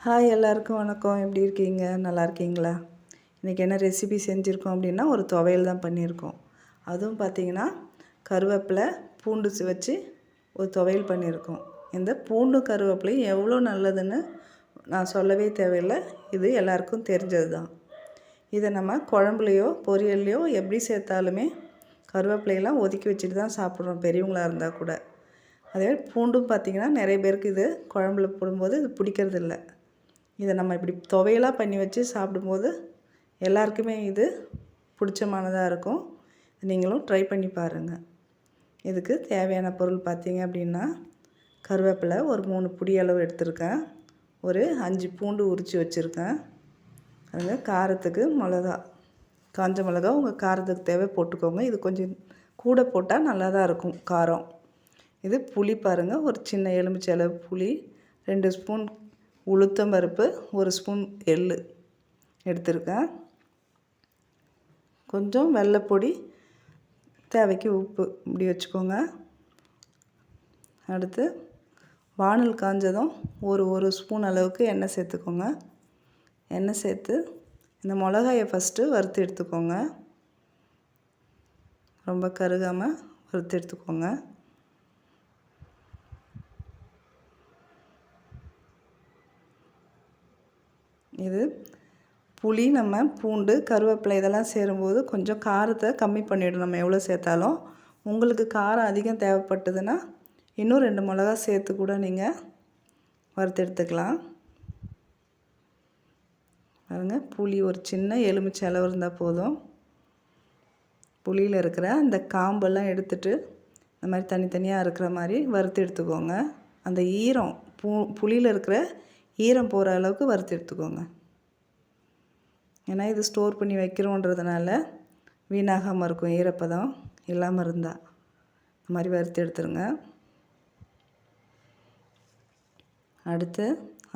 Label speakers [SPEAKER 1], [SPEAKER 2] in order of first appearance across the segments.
[SPEAKER 1] Hi எல்லாருக்கும் வணக்கம். எப்படி இருக்கீங்க? நல்லா இருக்கீங்களா? இன்றைக்கி என்ன ரெசிபி செஞ்சுருக்கோம் அப்படின்னா, ஒரு துவையல் தான் பண்ணியிருக்கோம். அதுவும் பார்த்திங்கன்னா கருவேப்பிலை பூண்டு வச்சு ஒரு துவையல் பண்ணியிருக்கோம். இந்த பூண்டு கருவேப்பிலையும் எவ்வளோ நல்லதுன்னு நான் சொல்லவே தேவையில்லை. இது எல்லாருக்கும் தெரிஞ்சது தான். இதை நம்ம குழம்புலையோ பொரியல்லையோ எப்படி சேர்த்தாலுமே கருவேப்பிலையெல்லாம் ஒதுக்கி வச்சுட்டு தான் சாப்பிட்றோம், பெரியவங்களாக இருந்தால் கூட. அதே பூண்டும் பார்த்திங்கன்னா நிறைய பேருக்கு இது குழம்புல போடும்போது இது பிடிக்கிறதில்ல. இதை நம்ம இப்படி துவையலாக பண்ணி வச்சு சாப்பிடும்போது எல்லாருக்குமே இது பிடிச்சமானதாக இருக்கும். நீங்களும் ட்ரை பண்ணி பாருங்கள். இதுக்கு தேவையான பொருள் பார்த்திங்க அப்படின்னா, கருவேப்பிலை ஒரு 3 பிடி அளவு எடுத்திருக்கேன். ஒரு 5 பூண்டு உரித்து வச்சுருக்கேன். அதுங்க காரத்துக்கு மிளகா, காஞ்ச மிளகா உங்கள் காரத்துக்கு தேவை போட்டுக்கோங்க. இது கொஞ்சம் கூட போட்டால் நல்லா தான் இருக்கும் காரம். இது புளி பாருங்கள், ஒரு சின்ன எலுமிச்சை அளவு புளி, 2 ஸ்பூன் உளுத்தம் பருப்பு, 1 ஸ்பூன் எள்ளு எடுத்திருக்கேன். கொஞ்சம் வெள்ளைப்பொடி, தேவைக்கு உப்பு இப்படி வச்சுக்கோங்க. அடுத்து வானல் காஞ்சதும் ஒரு ஸ்பூன் அளவுக்கு எண்ணெய் சேர்த்துக்கோங்க. எண்ணெய் சேர்த்து இந்த மிளகாயை ஃபஸ்ட்டு வறுத்து எடுத்துக்கோங்க. ரொம்ப கருகாமல் வறுத்து எடுத்துக்கோங்க. இது புளி, நம்ம பூண்டு, கருவேப்பிலை இதெல்லாம் சேரும்போது கொஞ்சம் காரத்தை கம்மி பண்ணிவிடும். நம்ம எவ்வளோ சேர்த்தாலும் உங்களுக்கு காரம் அதிகம் தேவைப்பட்டதுன்னா இன்னும் 2 மிளகா சேர்த்து கூட நீங்கள் வறுத்து எடுத்துக்கலாம். பாருங்க, புளி ஒரு சின்ன எலுமிச்சை அளவு இருந்தால் போதும். புளியில் இருக்கிற அந்த காம்பெல்லாம் எடுத்துட்டு இந்த மாதிரி தனித்தனியாக இருக்கிற மாதிரி வறுத்து எடுத்துக்கோங்க. அந்த ஈரம் புளியில் இருக்கிற ஈரம் போகிற அளவுக்கு வறுத்து எடுத்துக்கோங்க. ஏன்னா இது ஸ்டோர் பண்ணி வைக்கிறோன்றதுனால வீணாகாமல் இருக்கும், ஈரப்பதம் இல்லாமல் இருந்தால். இந்த மாதிரி வறுத்து எடுத்துருங்க. அடுத்து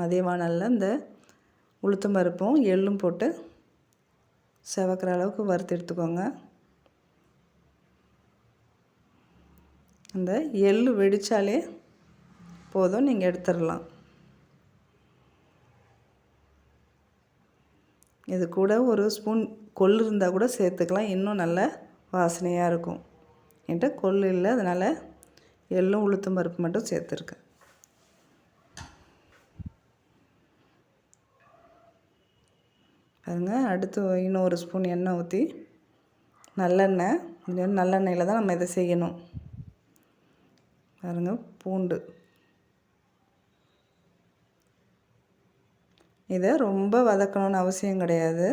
[SPEAKER 1] அதே வானலில் இந்த உளுத்தம் பருப்பும் எள்ளும் போட்டு செவக்கிற அளவுக்கு வறுத்து எடுத்துக்கோங்க. அந்த எள்ளு வெடித்தாலே போதும், நீங்கள் எடுத்துடலாம். இது கூட 1 ஸ்பூன் கொள்ளு இருந்தால் கூட சேர்த்துக்கலாம், இன்னும் நல்ல வாசனையாக இருக்கும். என்கிட்ட கொள்ளு இல்லை, அதனால் எள்ளும் உளுத்தம் பருப்பு மட்டும் சேர்த்துருக்கேன். பாருங்க, அடுத்து இன்னும் 1 ஸ்பூன் எண்ணெய் ஊற்றி நல்லெண்ணெய், கொஞ்சம் நல்லெண்ணெயில் தான் நம்ம இதை செய்யணும். பாருங்கள், பூண்டு இதை ரொம்ப வதக்கணும்னு அவசியம் கிடையாது.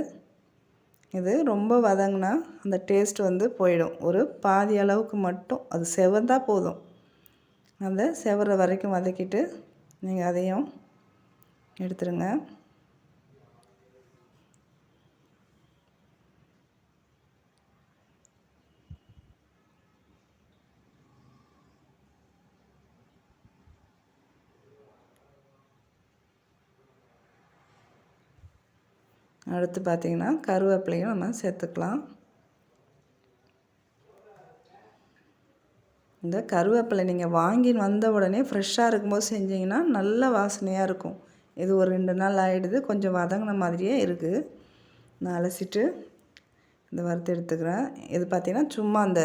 [SPEAKER 1] இது ரொம்ப வதங்கினா அந்த டேஸ்ட் போயிடும். ஒரு பாதி அளவுக்கு மட்டும் அது செவந்தால் போதும். அந்த செவற வரைக்கும் வதக்கிட்டு நீங்கள் அதையும் எடுத்துருங்க. அடுத்து பார்த்திங்கன்னா கருவேப்பிலையும் நம்ம சேர்த்துக்கலாம். இந்த கருவேப்பிலை நீங்கள் வாங்கி வந்த உடனே ஃப்ரெஷ்ஷாக இருக்கும்போது செஞ்சிங்கன்னா நல்ல வாசனையாக இருக்கும். இது ஒரு 2 நாள் ஆகிடுது, கொஞ்சம் வதங்கின மாதிரியே இருக்குது. நான் அலசிட்டு இந்த வறுத்து எடுத்துக்கிறேன். இது பார்த்திங்கன்னா சும்மா அந்த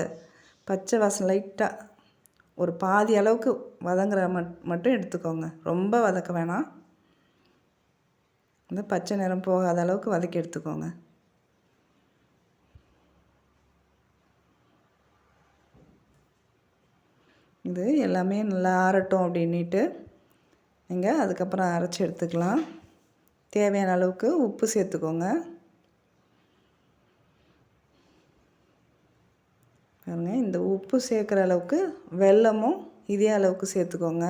[SPEAKER 1] பச்சை வாசனை லைட்டாக ஒரு பாதி அளவுக்கு வதங்குற மட்டும் எடுத்துக்கோங்க. ரொம்ப வதக்க வேணாம். இந்த பச்சை நிறம் போகாத அளவுக்கு வதக்கி எடுத்துக்கோங்க. இது எல்லாமே நல்லா ஆறட்டும் அப்படின்ட்டு நீங்கள் அதுக்கப்புறம் அரைச்சி எடுத்துக்கலாம். தேவையான அளவுக்கு உப்பு சேர்த்துக்கோங்க. பாருங்க, இந்த உப்பு சேர்க்குற அளவுக்கு வெல்லமும் இதே அளவுக்கு சேர்த்துக்கோங்க.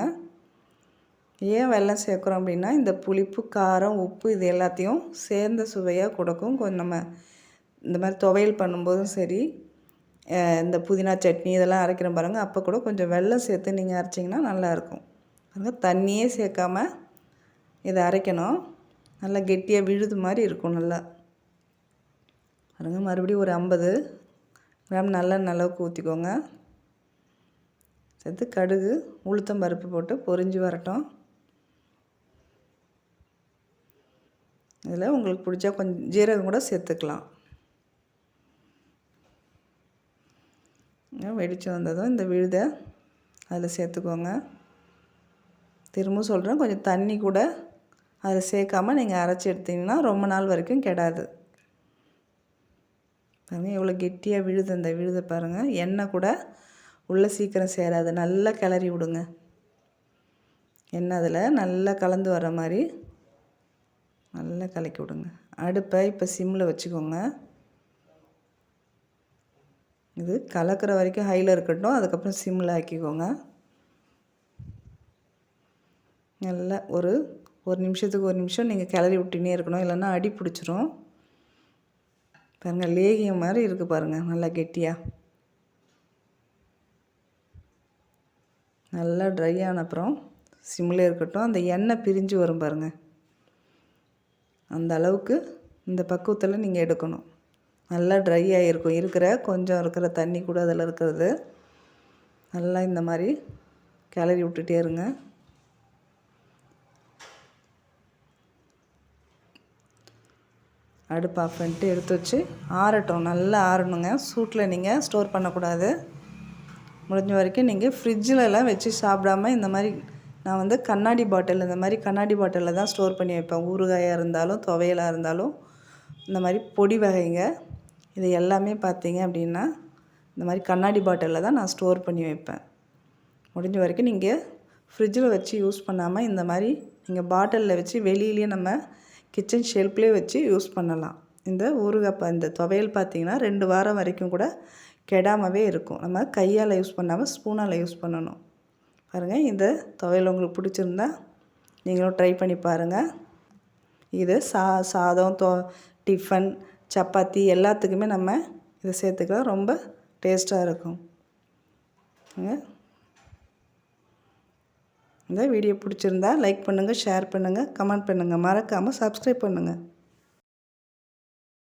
[SPEAKER 1] ஏன் வெல்லம் சேர்க்குறோம் அப்படின்னா, இந்த புளிப்பு, காரம், உப்பு இது எல்லாத்தையும் சேர்ந்த சுவையாக கொடுக்கும். கொஞ்சம் நம்ம இந்த மாதிரி துவையல் பண்ணும்போதும் சரி, இந்த புதினா சட்னி இதெல்லாம் அரைக்கிறோம் பாருங்கள், அப்போ கூட கொஞ்சம் வெல்லம் சேர்த்து நீங்கள் அரைச்சிங்கன்னா நல்லாயிருக்கும். பாருங்கள், தண்ணியே சேர்க்காம இதை அரைக்கணும். நல்லா கெட்டியாக விழுது மாதிரி இருக்கும். நல்லா பாருங்கள், மறுபடியும் ஒரு 50 கிராம் நல்லெண்ணெய் அளவுக்கு ஊற்றிக்கோங்க. சேர்த்து கடுகு, உளுத்தம் பருப்பு போட்டு பொரிஞ்சு வரட்டும். இதில் உங்களுக்கு பிடிச்சா கொஞ்சம் ஜீரகம் கூட சேர்த்துக்கலாம். வெடித்து வந்ததும் இந்த விழுதை அதில் சேர்த்துக்கோங்க. திரும்பவும் சொல்கிறேன், கொஞ்சம் தண்ணி கூட அதில் சேர்க்காமல் நீங்கள் அரைச்சி எடுத்திங்கன்னா ரொம்ப நாள் வரைக்கும் கெடாது. பாருங்கள் எவ்வளோ கெட்டியாக விழுது. அந்த விழுதை பாருங்கள், எண்ணெய் கூட உள்ளே சீக்கிரம் சேராது. நல்லா கிளறி விடுங்க. எண்ணெய் அதில் நல்லா கலந்து வர மாதிரி நல்லா கலக்கி விடுங்க. அடுப்பை இப்போ சிம்மில் வச்சுக்கோங்க. இது கலக்கிற வரைக்கும் ஹையில் இருக்கட்டும், அதுக்கப்புறம் சிம்மில் ஆக்கிக்கோங்க. நல்லா ஒரு நிமிஷத்துக்கு ஒரு நிமிஷம் நீங்கள் கிளறி விட்டுனே இருக்கணும், இல்லைன்னா அடி பிடிச்சிரும். பாருங்கள் லேகியம் மாதிரி இருக்குது பாருங்கள், நல்லா கெட்டியாக. நல்லா ட்ரை ஆன அப்புறம் சிம்மில் இருக்கட்டும். அந்த எண்ணெய் பிரிஞ்சு வரும் பாருங்கள், அந்த அளவுக்கு இந்த பக்குவத்தில் நீங்கள் எடுக்கணும். நல்லா ட்ரை ஆகிருக்கும், கொஞ்சம் இருக்கிற தண்ணி கூட அதில் இருக்கிறது. நல்லா இந்த மாதிரி கிளறி விட்டுட்டே இருங்க. அடுப்பு ஆஃப் பண்ணிட்டு எடுத்து வச்சு ஆறட்டும். நல்லா ஆறணுங்க. சூட்டில் நீங்கள் ஸ்டோர் பண்ணக்கூடாது. முடிஞ்ச வரைக்கும் நீங்கள் ஃப்ரிட்ஜிலலாம் வச்சு சாப்பிடாம இந்த மாதிரி நான் கண்ணாடி பாட்டில், இந்த மாதிரி கண்ணாடி பாட்டிலில் தான் ஸ்டோர் பண்ணி வைப்பேன். ஊறுகாயாக இருந்தாலும் துவையலாக இருந்தாலும் இந்த மாதிரி பொடி வகைங்க இது எல்லாமே பார்த்தீங்க அப்படின்னா இந்த மாதிரி கண்ணாடி பாட்டிலில் தான் நான் ஸ்டோர் பண்ணி வைப்பேன். முடிஞ்ச வரைக்கும் நீங்கள் ஃப்ரிட்ஜில் வச்சு யூஸ் பண்ணாமல் இந்த மாதிரி நீங்கள் பாட்டிலில் வச்சு வெளியிலேயே நம்ம கிச்சன் ஷெல்ஃப்லேயே வச்சு யூஸ் பண்ணலாம். இந்த ஊறுகாய் இந்த துவையல் பார்த்திங்கன்னா 2 வாரம் வரைக்கும் கூட கெடாமவே இருக்கும். நம்ம கையால் யூஸ் பண்ணாமல் ஸ்பூனால் யூஸ் பண்ணணும். பாருங்கள், இந்த துவையல் உங்களுக்கு பிடிச்சிருந்தா நீங்களும் ட்ரை பண்ணி பாருங்கள். இது சாதம், டிஃபன், சப்பாத்தி எல்லாத்துக்குமே நம்ம இதை சேர்த்துக்கலாம். ரொம்ப டேஸ்ட்டாக இருக்கும். இந்த வீடியோ பிடிச்சிருந்தா லைக் பண்ணுங்கள், ஷேர் பண்ணுங்கள், கமெண்ட் பண்ணுங்கள். மறக்காமல் சப்ஸ்கிரைப் பண்ணுங்கள்.